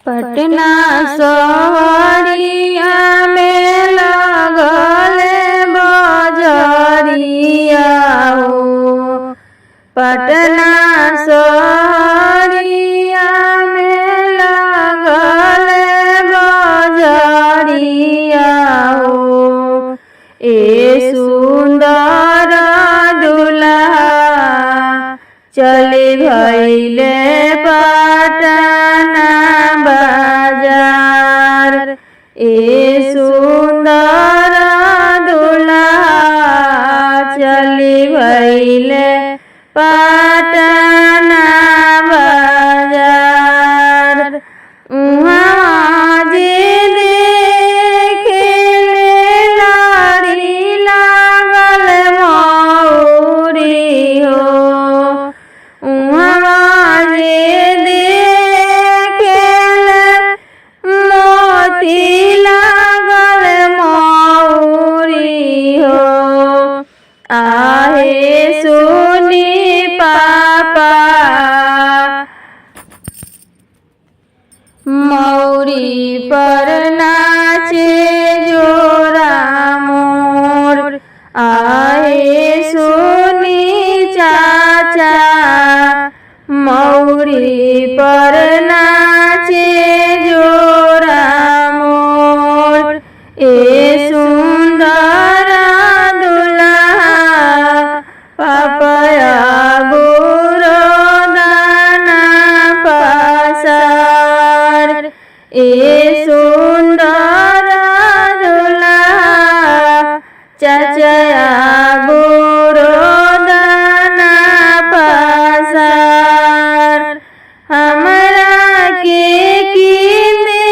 पटना सहरिया में लगले बजरिया हो। पटना सहरिया में लगले बजरिया हो। ए सुंदर दुल्हा चली भइले पटना बाजार। ए सुंदर दुल्हा चली भइले पटना बाजार। उहाँ जे देखेले लाड़ी लागल मौरी हो। उहाँ जे देखेले मोती लागल मौरी हो। आहे सुनी पापा मौरी पर नाचे जोरा मोर। आहे सुनी चाचा मौरी पर नाचे जोरा मोर। ए सुंदर दुल्हा पापया गुरो दाना पासार। ए सुंदर दुल्हा चाचया गुरो दाना पासार। हमरा के कीने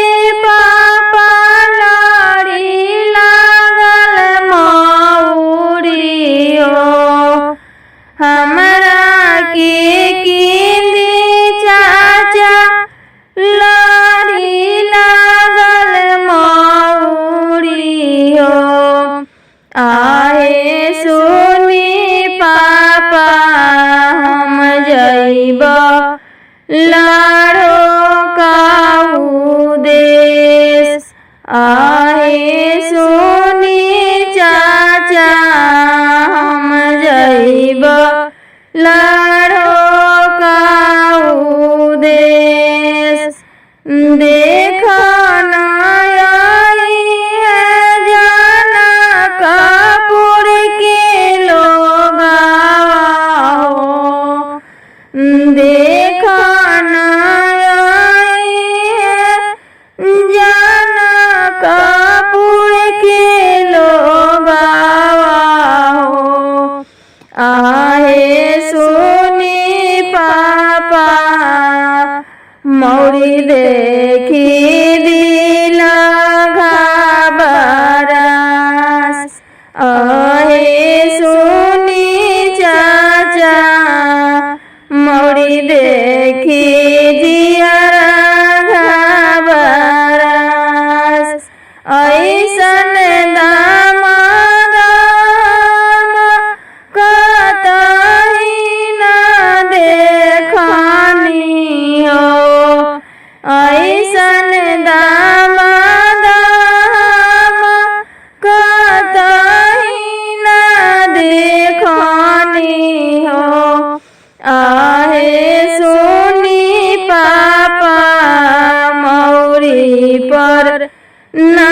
पापा लाड़ी लागल मौरी हो। हमरा के कीने चाचा लाड़ी लागल मौरी हो। आहे सुनी पापा हम जइब लाड़ो काऊ देश। आहे सुनी चाचा हम जइब लाड़ो काऊ देश। देखना आई है जनकपुर के लोगावा हो। देखना आई है जनकपुर के लोगावा हो। आहे सुनी पापा मौरी देखी दिल घबरास। आहे सुनी चाचा मौरी देखी जियरा घबरास। ऐसन दामाद कतही न देखनी हो। ऐसन दामाद कतही न देखनी हो। आहे सुनी पापा मौरी पर ना